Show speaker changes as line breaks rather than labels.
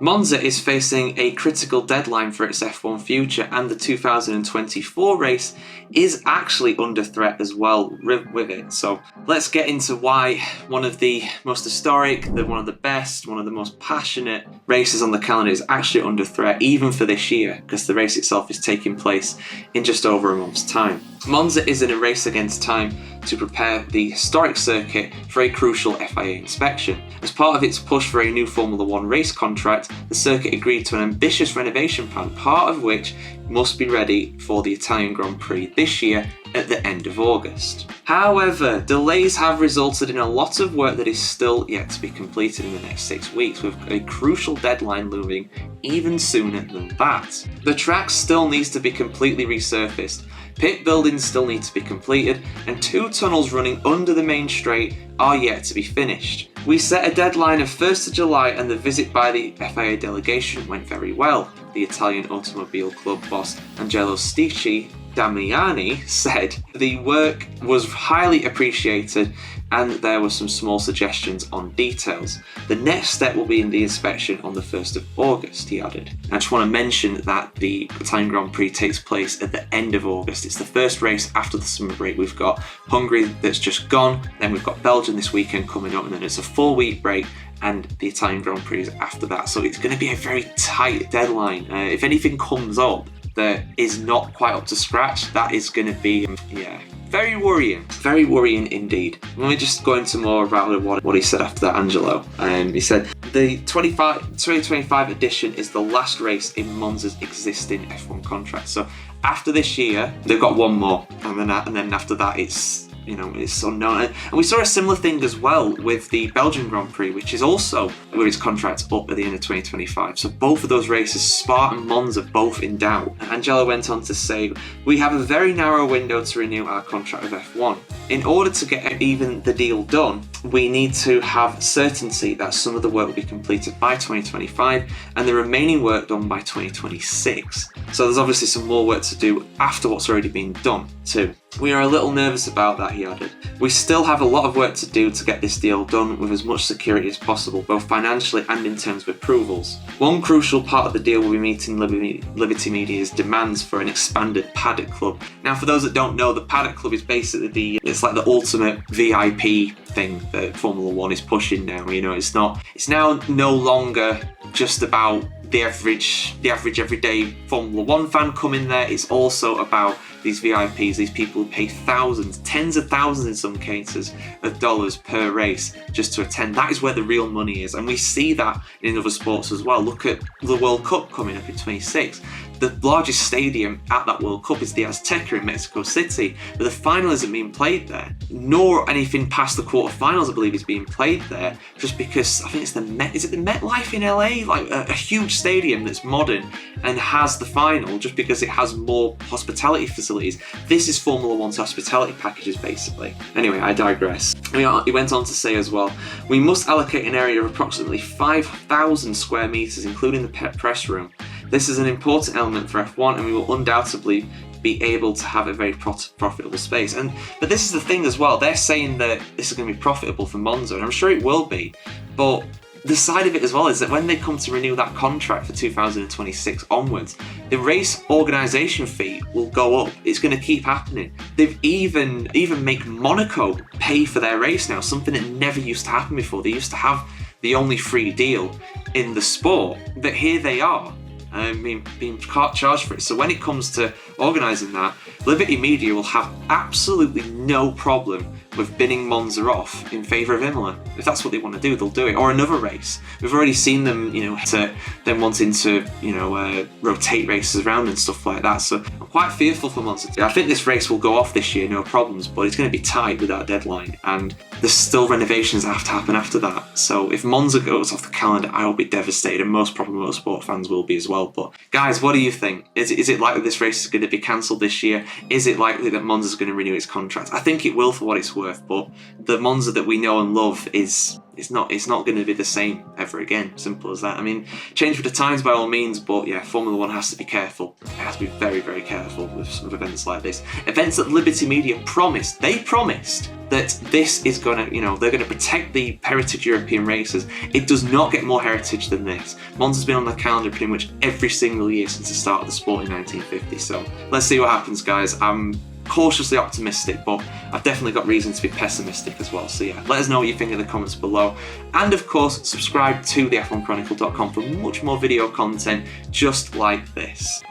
Monza is facing a critical deadline for its F1 future, and the 2024 race is actually under threat as well with it. So let's get into why one of the most historic, one of the best, one of the most passionate races on the calendar is actually under threat, even for this year, because the race itself is taking place in just over a month's time. Monza is in a race against time to prepare the historic circuit for a crucial FIA inspection. As part of its push for a new Formula 1 race contract, the circuit agreed to an ambitious renovation plan, part of which must be ready for the Italian Grand Prix this year at the end of August. However, delays have resulted in a lot of work that is still yet to be completed in the next 6 weeks, with a crucial deadline looming even sooner than that. The track still needs to be completely resurfaced, pit buildings still need to be completed, and 2 tunnels running under the main straight are yet to be finished. We set a deadline of 1st of July, and the visit by the FIA delegation went very well. The Italian Automobile Club boss Angelo Damiani said the work was highly appreciated and there were some small suggestions on details. The next step will be in the inspection on the 1st of August, he added. I just want to mention that the Italian Grand Prix takes place at the end of August. It's the first race after the summer break. We've got Hungary that's just gone, then we've got Belgium this weekend coming up, and then it's a 4-week break, and the Italian Grand Prix is after that. So it's going to be a very tight deadline. If anything comes up that is not quite up to scratch, that is going to be, very worrying. Very worrying indeed. Let me just go into more about what he said after that, Angelo. He said, the 2025 edition is the last race in Monza's existing F1 contract. So after this year, they've got one more. And then after that, it's unknown. And we saw a similar thing as well with the Belgian Grand Prix, which is also where his contract's up at the end of 2025. So both of those races, Spa and Monza, both in doubt. Angelo went on to say, we have a very narrow window to renew our contract with F1. In order to get even the deal done, we need to have certainty that some of the work will be completed by 2025 and the remaining work done by 2026. So there's obviously some more work to do after what's already been done too. We are a little nervous about that, he added. We still have a lot of work to do to get this deal done with as much security as possible, both financially and in terms of approvals. One crucial part of the deal will be meeting Liberty Media's demands for an expanded paddock club. Now, for those that don't know, the paddock club is basically it's like the ultimate VIP thing that Formula 1 is pushing now. It's now no longer just about the average everyday Formula 1 fan coming there. It's also about these VIPs, these people who pay thousands, tens of thousands in some cases, of dollars per race just to attend. That is where the real money is, and we see that in other sports as well. Look at the World Cup coming up in 26. The largest stadium at that World Cup is the Azteca in Mexico City, but the final isn't being played there, nor anything past the quarterfinals, I believe, is being played there, just because I think it's the MetLife in LA, like a huge stadium that's modern and has the final, just because it has more hospitality facilities. This is Formula One's hospitality packages, basically. Anyway, I digress. He went on to say as well, we must allocate an area of approximately 5,000 square meters, including the press room. This is an important element for F1, and we will undoubtedly be able to have a very profitable space. But this is the thing as well, they're saying that this is going to be profitable for Monza, and I'm sure it will be, but the side of it as well is that when they come to renew that contract for 2026 onwards, the race organisation fee will go up. It's going to keep happening. They've even make Monaco pay for their race now, something that never used to happen before. They used to have the only free deal in the sport, but here they are. Being charged for it. So when it comes to organising that, Liberty Media will have absolutely no problem with binning Monza off in favour of Imola. If that's what they want to do, they'll do it. Or another race. We've already seen them, wanting to, rotate races around and stuff like that. So I'm quite fearful for Monza. I think this race will go off this year, no problems, but it's going to be tight with that deadline. And there's still renovations that have to happen after that. So if Monza goes off the calendar, I will be devastated, and most probably motorsport fans will be as well. But guys, what do you think? Is it likely this race is going to be cancelled this year? Is it likely that Monza's going to renew its contract? I think it will, for what it's worth. worth, but the Monza that we know and love is not going to be the same ever again. Simple as that. I mean, change with the times by all means, but yeah, Formula One has to be careful. It has to be very, very careful with some events like this. Events that Liberty Media promised. They promised that this is gonna, they're gonna protect the heritage European races. It does not get more heritage than this. Monza's been on the calendar pretty much every single year since the start of the sport in 1950. So let's see what happens, guys. I'm cautiously optimistic, but I've definitely got reason to be pessimistic as well. So yeah, let us know what you think in the comments below. And of course, subscribe to the F1chronicle.com for much more video content just like this.